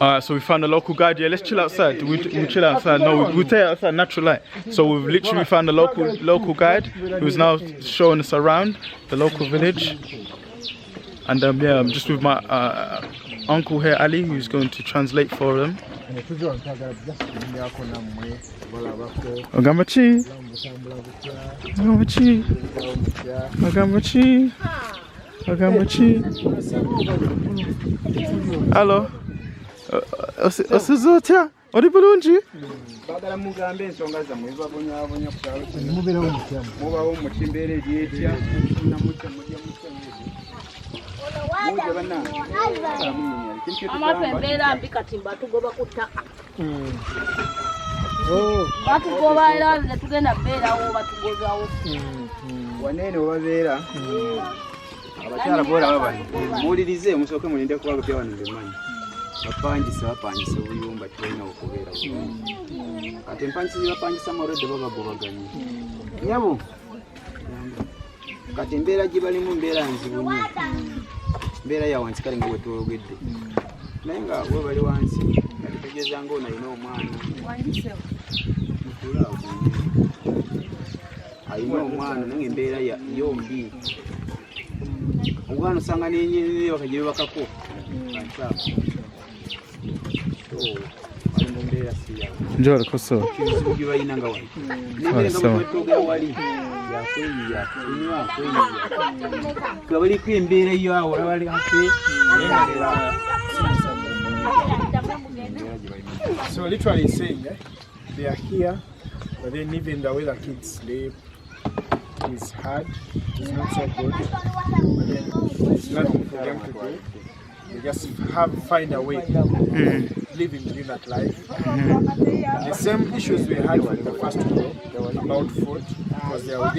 Alright, so we found a local guide. Yeah, let's chill outside. We'll chill outside. No, we'll take outside natural light. So we've literally found a local guide who's now showing us around the local village. And yeah, I'm just with my uncle here, Ali, who's going to translate for them. Ogamachi. Ogamachi. Ogamachi. Ogamachi. Hello. Osizotya. Odi bulungi? Bagala mugambe ensonga zammwe babonyabonya ku kyalo kino. Mubawo mu kimbeera eryetya. Amapembeera mbi kati mbatugoba ku ttaka. Batugoba era ne tugenda beerawo batugozawo. Wanene obabeera. Abakyala boolaba bano. Muwulirize musooke mulinde kuba bya wano bemanyi. Bapangisa obuyumba tulina okubeera. Kati empangisa zibapangisa malwadde babagobaganye. Nyabo. Kati embeera gye balimu mbeera nzibu nnyo. Mbeera ya wansi kale nga bwe twogedde. Naye nga bwe bali wansi nga tutegeeza ng'ono alina omwana. Alina omwana naye embeera yo mbi. Omwana osanga n'ennyiriri bakagye bakako. Njoo koso. So literally saying they are here, but then even the way the kids sleep is hard, it's not so good, but then there's nothing for them to do. They just find a way living within that life. The same issues we had from the first war about food.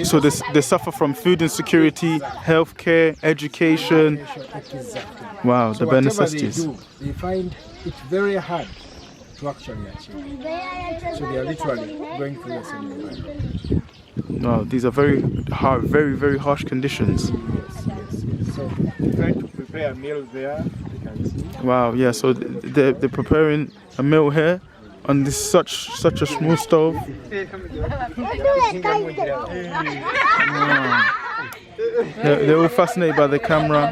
So they suffer from food insecurity, healthcare, education. Exactly. Wow, So the bare whatever they necessities. do, they find it very hard to actually achieve. So they are literally going through the same environment. Wow, these are very hard, very harsh conditions. Yes. So we're trying to prepare a meal there. You can see. Wow, yeah. So they're preparing a meal here on this such a small stove. Wow. They're all fascinated by the camera.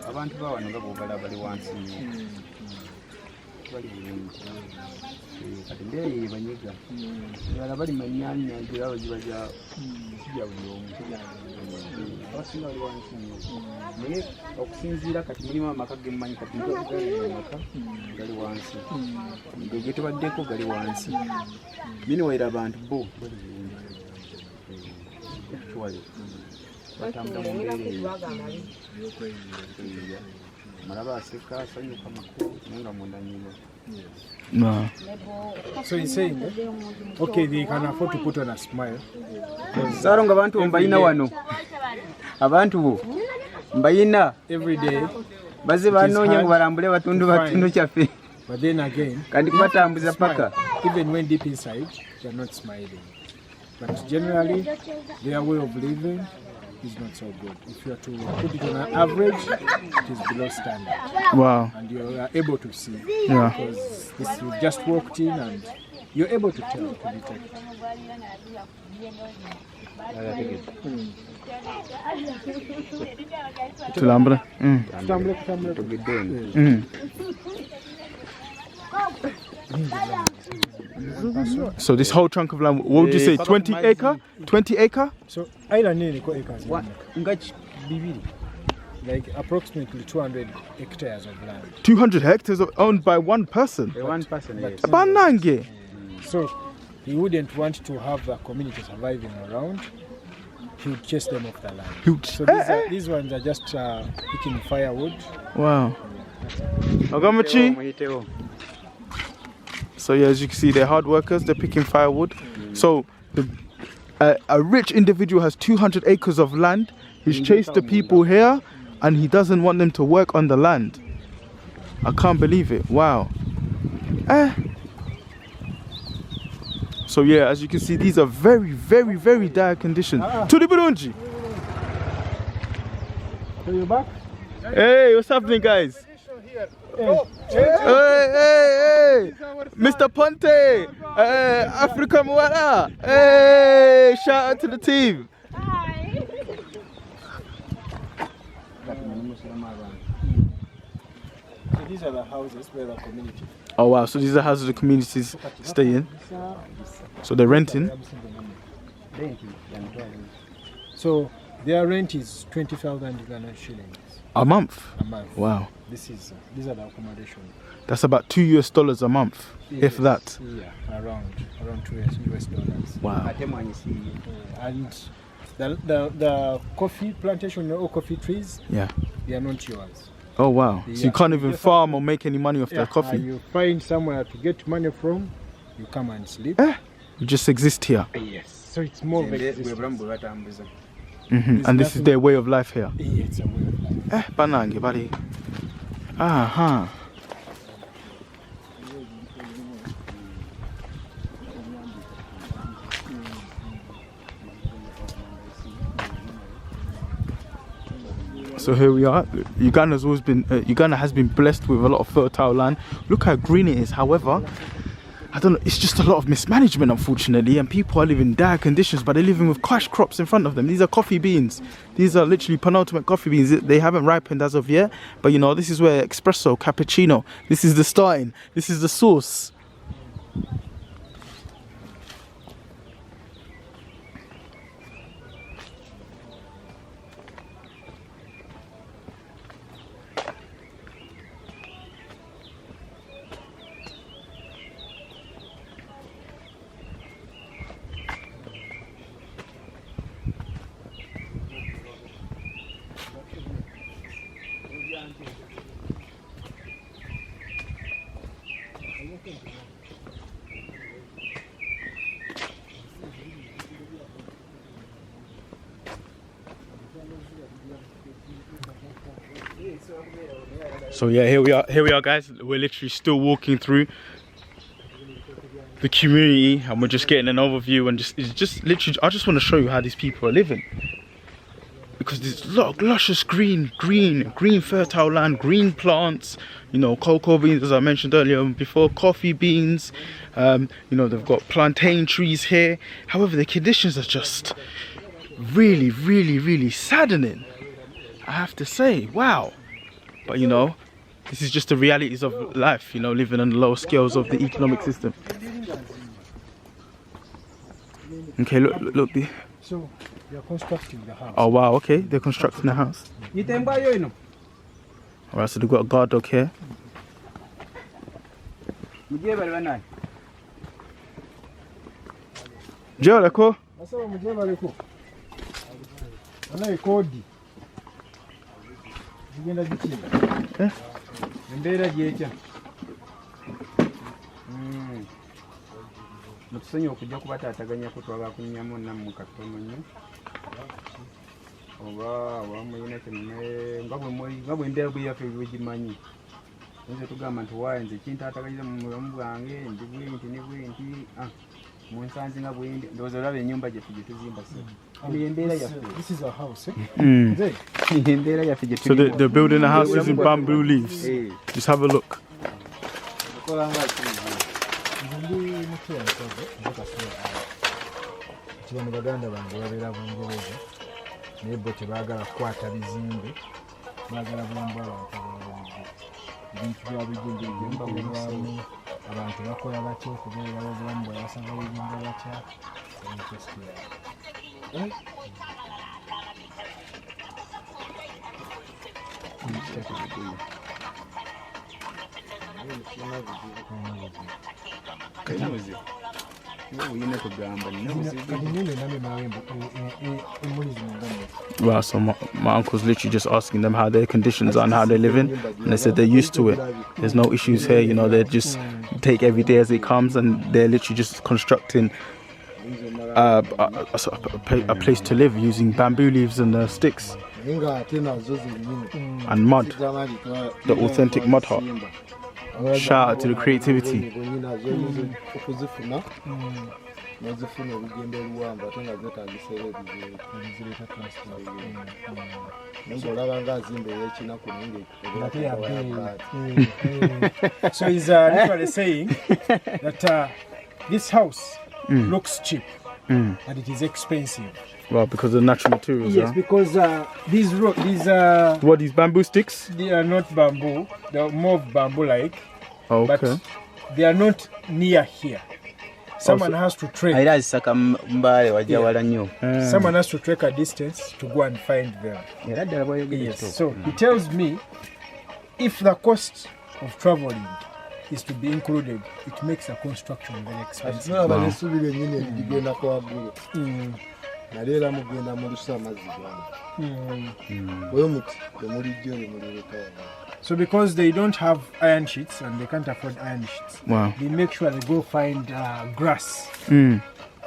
Abantu bawano nga bw'obalaba bali wansi nnyo. Bali bulungi. Kati embeera ye banyiga. Balala bali mannyaanya giraba gibajja kijja buli omu. Abasinga bali wansi nnyo. Naye okusinziira kati mulimu amaka ge mmanyi kati ntogali amaka gali wansi. Ge tubaddeko gali wansi. Meanwhile abantu bo bali bulungi. Batambula mu mbeera eyo. Maraba aseka asanyuka makulu nenga munda nyingi. Wow. So he's saying, okay, they can afford to put on a smile. Saronga abantu mbayina wano. Abantu bo mbayina Every day, baze banoonya ngo barambule batundu kyaffe. but then again, Kandi kubatambuza paka. even when deep inside, they're not smiling. But generally, their way of living is not so good. If you are to put it on an average, it is below standard. Wow. And you are able to see. Yeah. Because this, you just walked in and you're able to tell, to detect. Tulambra. So this whole chunk of land, what would you say, 20 acre? 20 acre? So island ni iko acres. Ngachi bibiri. Like approximately 200 hectares of land. 200 hectares owned by one person? One person, yes. Banange. So he wouldn't want to have the community surviving around. He would chase them off the land. So these ones are just picking firewood. Wow. Ogamachi. So yeah, as you can see, they're hard workers. They're picking firewood. So a rich individual has 200 acres of land. He's chased the people here, and he doesn't want them to work on the land. I can't believe it. Wow. So yeah, as you can see, these are very dire conditions. Tuli Burunji. So you're back? Hey, what's happening, guys? Hey, Mr. Ponte, Africa Mwala. Hey, shout out to the team. So these are the houses where the community. Oh wow, so these are the houses the communities stay in. So they're renting. So their rent is 20,000 Ugandan shillings A month? a month. Wow. These are the accommodation. That's about $2 a month, if that. Yeah, around $2. Wow. And the coffee plantation or coffee trees, Yeah. they are not yours. Oh wow. So you can't even farm or make any money off the coffee. You find somewhere to get money from, you come and sleep. You just exist here. Yes. So it's more of existence. And this is their way of life here. Yeah, it's a way of life. Banange, buddy. Aha. So here we are. Uganda has been blessed with a lot of fertile land. Look how green it is. However, I don't know, it's just a lot of mismanagement, unfortunately, and people are living in dire conditions, but they're living with cash crops in front of them. These are coffee beans. These are literally penultimate coffee beans. They haven't ripened as of yet, but you know, this is where espresso, cappuccino, this is the starting, this is the sauce. So yeah, here we are guys. We're literally still walking through the community and we're just getting an overview, and it's just literally, I just want to show you how these people are living, because there's a lot of luscious green fertile land, green plants, you know, cocoa beans, as I mentioned earlier before, coffee beans, you know, they've got plantain trees here. However, the conditions are just really saddening, I have to say. Wow. But you know, this is just the realities of life, you know, living on the lower scales of the economic system. Okay, look. So they are constructing the house. Oh wow, okay, they're constructing the house. Alright, so they've got a guard dog here. Jolako. Mutusonyi okujja kubataataganya ko twagala kunnyamu nammwe katono nnyo oba wamulina nga bwe embeera bwe yaffe bwegimanyi nze tugamba nti waaye nze kintaataganyiza mu mulamu bwange ndi bwenti ne bwenti mu nsanzi nga bwendi ndowooza olaba ennyumba gyaffe gye tuzimba embeera yaffe. This is our house, embeera yaffe gye So they're building a house using bamboo leaves. Just have a look. Kibano baganda bange babeera Bungereza naye bo tebaagala kukwata bizimbe, baagala bulamu bw'abantu ebintu byabijemba bulwamu abantu bakola batya okubeerawo obulamu bwe basanga bujemba batya interest yaabwe. Wow, so my uncle's literally just asking them how their conditions are and how they're living, and they said they're used to it. There's no issues here, you know, they just take every day as it comes, and they're literally just constructing a place to live using bamboo leaves and sticks and mud, the authentic mud hut. Shout out to the creativity. So he's literally saying that this house looks cheap, but it is expensive. Well, because of the natural materials. Yes, huh? because these What, these bamboo sticks? they are not bamboo; they are more bamboo-like, Oh, okay. but they are not near here. Someone has to trek. Someone has to trek a distance to go and find them. Yes. So he tells me if the cost of traveling is to be included, it makes the construction very expensive. So because they don't have iron sheets and they can't afford iron sheets, Wow. they make sure they go find grass.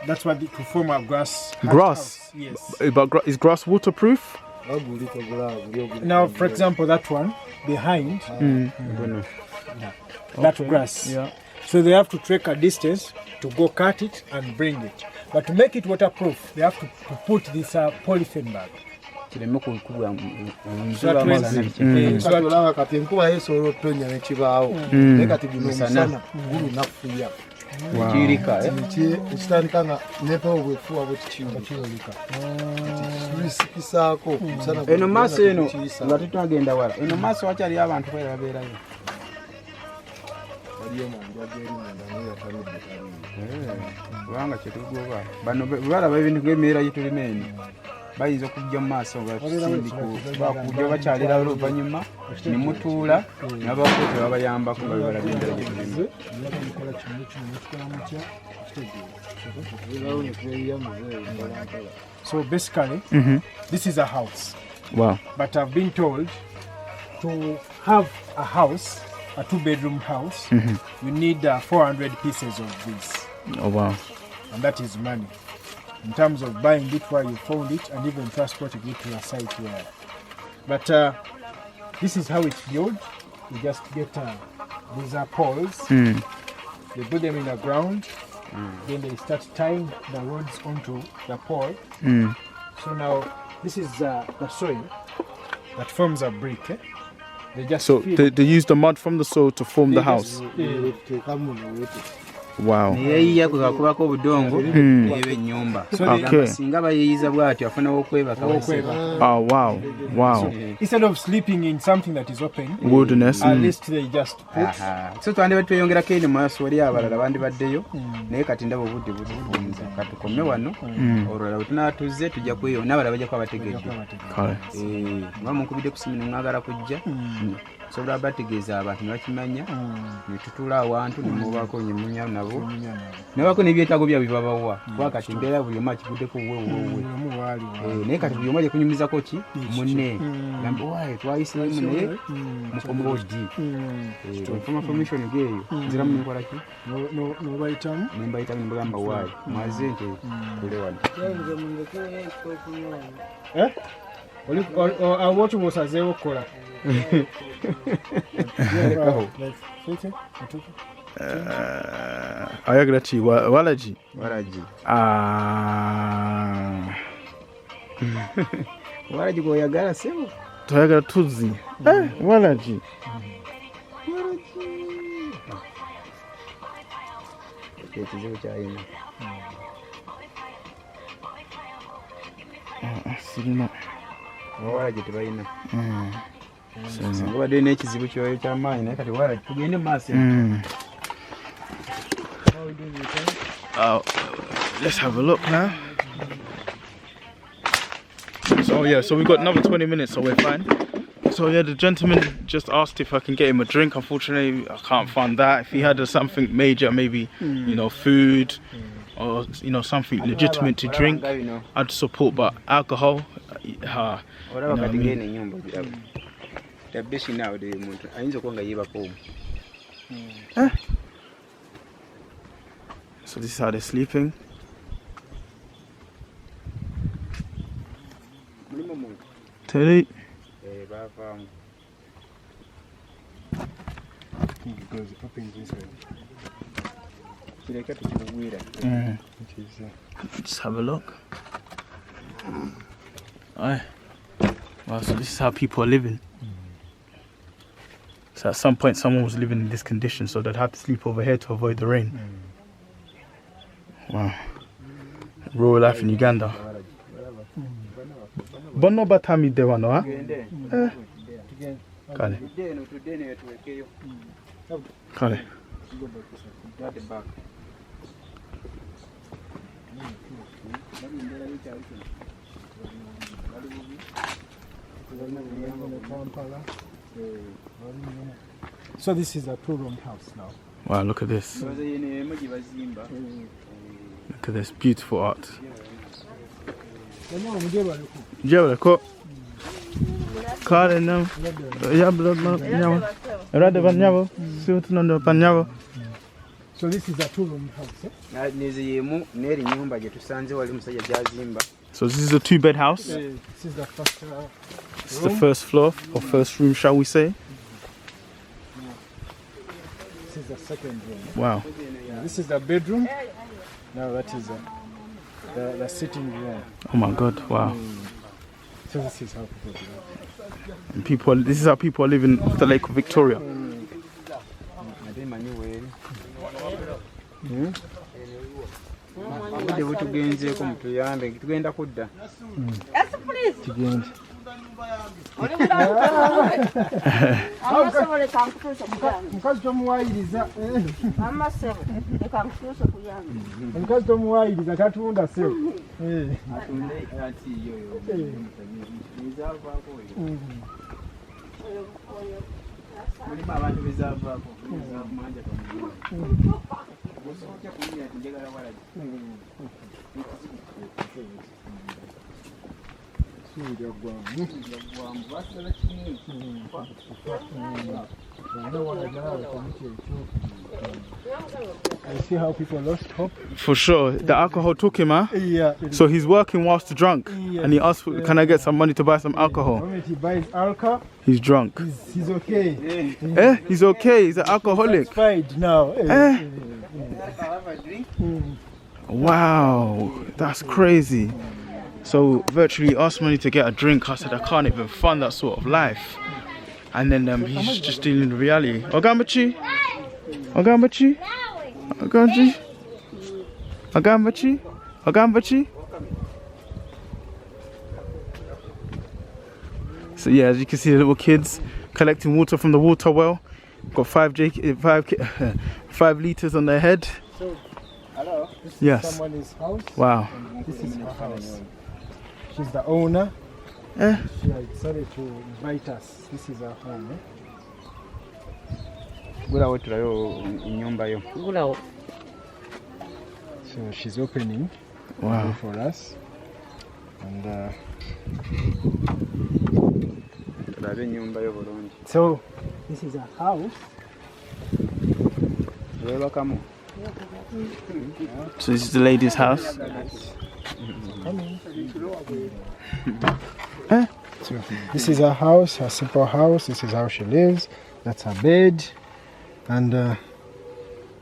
That's what to form a grass. Grass? House. Yes. But is grass waterproof? Now, for example, that one behind, that grass. Yeah. So they have to trek a distance to go cut it and bring it. But to make it waterproof, they have to put this polythene bag. So bayinza okujja mu maaso bakujja bakyalira oluvannyuma ne mutuula n'abakozi babayambako nga bebalabye endala gye tulimu. So basically, this is a house. Wow. But I've been told to have a house, a 2-bedroom house, you need 400 pieces of this. Oh, wow. And that is money. In terms of buying it where you found it and even transporting it to a site where. But this is how it's built. You just get these are poles. They put them in the ground. Then they start tying the rods onto the pole. So now this is the soil that forms a brick. They just So they use the mud from the soil to form the house. Wow. Okay. Oh, wow. Wow. So instead of sleeping in something that is open, Wilderness. at least they just put. So twandibadde tweyongerako eno maaso wali abalala bandibaddeyo naye kati ndaba obudde butufunza katukome wano olwala bwe tunaatuzze tujja kweyo n'abalala bajja kuba bategedde nga munkubidde ku simu ne mwagala kujja sobola bategeeza abantu ne bakimanya ne tutuula awantu ne mubaako nyemunya nabo nebako n'ebyetaago byabwe babawa kuba kati mbeera buli omu akiguddeko wuwe naye kati buli omu ajja kunyumizako ki munne gamba waaye twayiseemu naye mukomodi information geeyo nziramu nenkola ki Nobayitamu nembayitamu nembagamba waaye mwaze nti tule wano awotu bosazeewo okukola ayagala ki walaji walaji gweoyagala sebo toyagala tuzzi walaji ekizibu kyayina sirina walaji tebalina singa badde n'ekizibu kyoyo kyamaanyi naye kati walaji tugende maaso. Let's have a look now. So yeah, so we've got another 20 minutes, so we're fine. So yeah, the gentleman just asked if I can get him a drink. Unfortunately, I can't find that. If he had something major, maybe you know, food or you know, something legitimate to drink, I'd support. But alcohol, you know what I mean? So this is how they're sleeping. Teddy. think it goes opens inside. Just have a look. Aye. Wow, so this is how people are living. So at some point someone was living in this condition, so they'd have to sleep over here to avoid the rain. Wow. Rural life in Uganda. Bono batami dewa no ha? Kale. Kale. So this is a two-room house now. Wow, look at this. Look at this beautiful art. Jebele ko. Kale nam. Yablo nyabo. Rade van nyabo. Siutu ndo pan nyabo. So this is a two-room house. So this is a two-bed house. This is the first This is the first floor or first room, shall we say? This is the second room. Wow. This is the bedroom. Now that is the sitting room. Oh my God! Wow. So this is how people live. And people, this is how people are living off the Lake of Victoria. Mukazi tomuwayiriza omukazi tomuwayiriza tatunda sebo I see how people lost hope. For sure, the alcohol took him, huh? Yeah. So he's working whilst drunk, and he asked, "Can I get some money to buy some alcohol?" The moment he buys alcohol, he's drunk. He's okay. He's okay. He's an alcoholic. Satisfied now. Wow, that's crazy. So virtually asked money to get a drink. I said I can't even fund that sort of life. And then he's just dealing with reality. Ogambachi? Ogambachi? Ogambachi? Ogambachi? Ogambachi? So yeah, as you can see, the little kids collecting water from the water well. Got 5 liters on their head. So, hello. This yes. is someone's house. Wow. This is her house. She's the owner. She decided to invite us. This is her home. So she's opening for us. And so this is her house. So this is the lady's house. So this is her house, her simple house. This is how she lives. That's her bed, and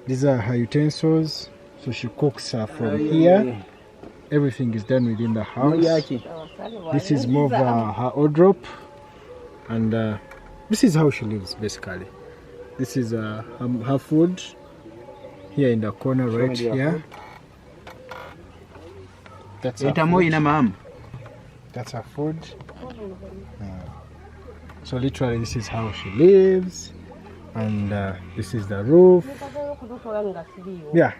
these are her utensils. So she cooks from here. Everything is done within the house. This is more of her wardrobe, and this is how she lives basically. This is her food here in the corner right here. That's her food. That's her food. So literally this is how she lives, and this is the roof. Yeah.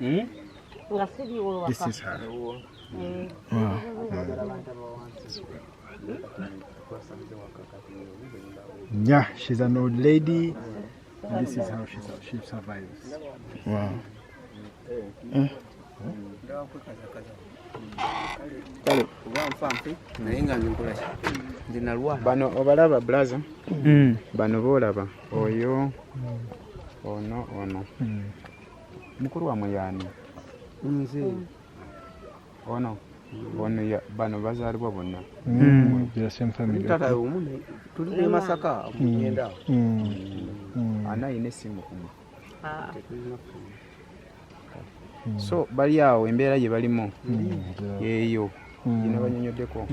This is her. Yeah, she's an old lady, and this is how she survives. Wow. Bano obalaba blaza. Bano bolaba oyo ono mukuru wa muyani nze ono bano bazalibwa bonna the same family. Tata umune tuli Masaka mugenda ana ine simu kumu So bali awo embeera gye balimu yeeyo gino banyonyoddeko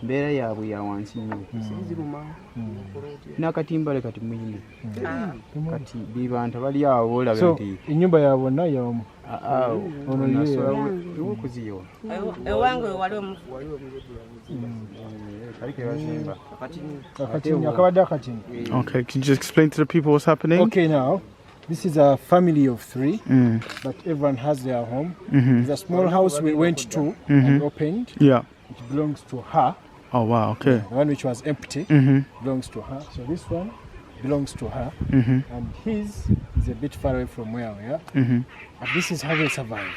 embeera yaabwe ya wansi nnyo siziruma n'akatimbale kati muyine kati bibantu bali awo boolaba nti ennyumba yaabwe na yomu ono yeewo kuziyo ewange waliwo akatini akabadde akatini. Okay, can you just explain to the people what's happening? Okay, now this is a family of 3, but everyone has their home. There's a small house we went to and opened. Yeah. It belongs to her. Oh wow, okay. The one which was empty belongs to her. So this one belongs to her. And his is a bit far away from where we are. But this is how they survive.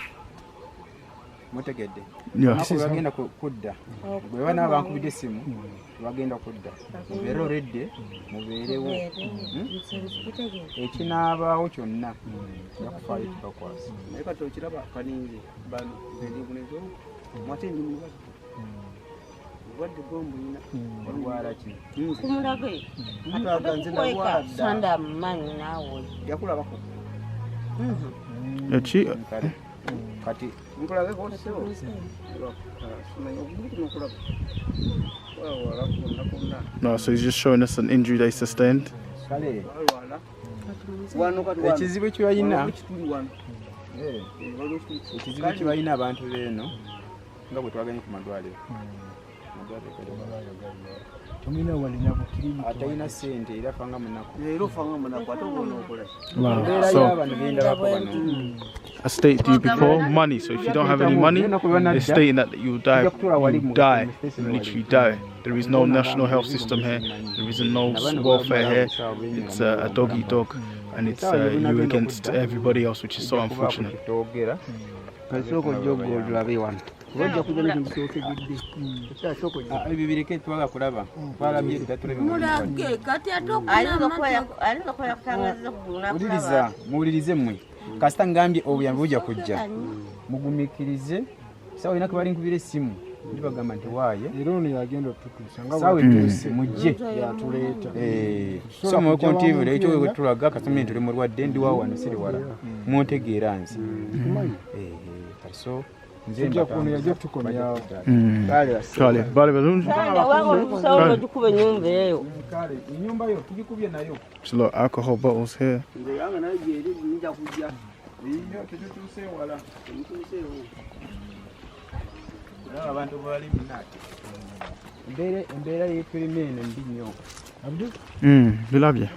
mutegedde Yeah. bagenda kudda bwe bana bankubidde essimu bagenda kudda mubeere oredde mubeerewo ekinaabaawo kyonna yakufaayo kibakwasa naye kati okiraba kaninze banibunezo mwate ndi mulwadde gombulina olwala ki kumulage ataganze nalwala sanda manyi naawe yakulabako kati nkulage kosewo No, so he's just showing us an injury they sustained. kale ekizibu kyebalina ekizibu kyebalina abantu beeno nga bwe twaganye ku madwaliro atalina ssente era fanga munaku ate obona okola embeera y'abano bendabako bano. I stated to you before, money. So if you don't have any money, they're stating that you die. You die. You literally die. There is no national health system here. There is no welfare here. It's a dog eat dog, and it's you against everybody else, which is so unfortunate. Bibireke twaga kulaba twalabye mulage kati atokuliriza muwulirize mmwe kasita ngambye obuyambi bujja kujja mugumikirize sawa ina kubali nkubira essimu ndibagamba nti waaye era ono yagenda otutuusa nga sawa etuuse mujje yatuleeta so mu kontivule ekyo we tulaga kasita tuli mulwadde ndi waawo wano siri wala muntegeera nzi so nzija kuno yajja tukomyawo Kale, vale balungi. gikuba ennyumba eyo ennyumba yo tugikubye nayo There's a lot of alcohol bottles here. abantu bali munati embeera yetulimu eno mbi nnyo We love you.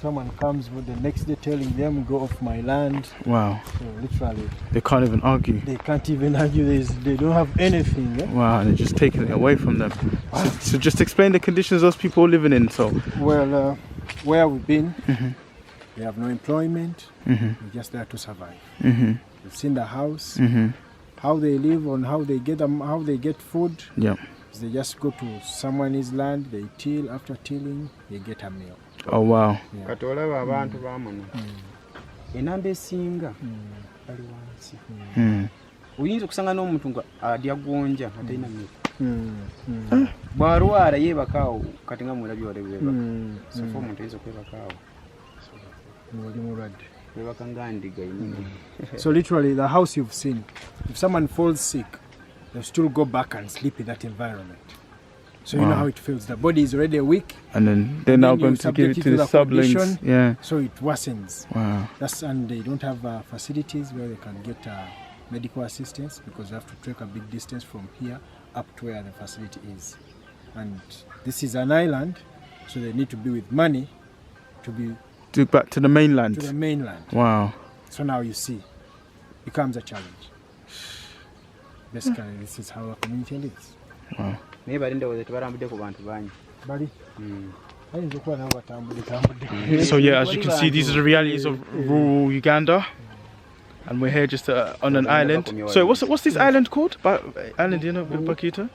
someone comes with the next day telling them go off my land. Wow. So literally They can't even argue. they can't even argue. They don't have anything. Wow, they're just taking it away from them. So just explain the conditions those people are living in. So, Well, where we've been, they have no employment. They're just there to survive. We've seen the house, how they live, on how they get food. yeah. They just go to someone's land, they till. After tilling, they get a meal. Oh wow. kati olaba abantu bamuno enamba esinga bali wansi oyinza okusanga n'omuntu nga adya gonja atalina mmere bw'alwala yeebakaawo kati nga mwelabye wale weebaka sofa omuntu oyinza okwebakaawo weebaka nga ndiga yinini. So literally, the house you've seen, if someone falls sick, they'll still go back and sleep in that environment. So you know how it feels. The body is already weak. And then they're now going to give it to the sublings. condition, Yeah. So it worsens. Wow. And they don't have facilities where they can get medical assistance because they have to trek a big distance from here up to where the facility is. And this is an island, so they need to be with money to be Back to the mainland. to the mainland. Wow. So now you see, becomes a challenge. Basically, this is how a community lives. Wow. naye balindowooza tebalambudde ku bantu bangi. Bali. Ayinza okuba nabo batambudde. So yeah, as you can see, these are the realities of rural Uganda, and we're here just on an island. So what's this island called? Island, you know, Bakita?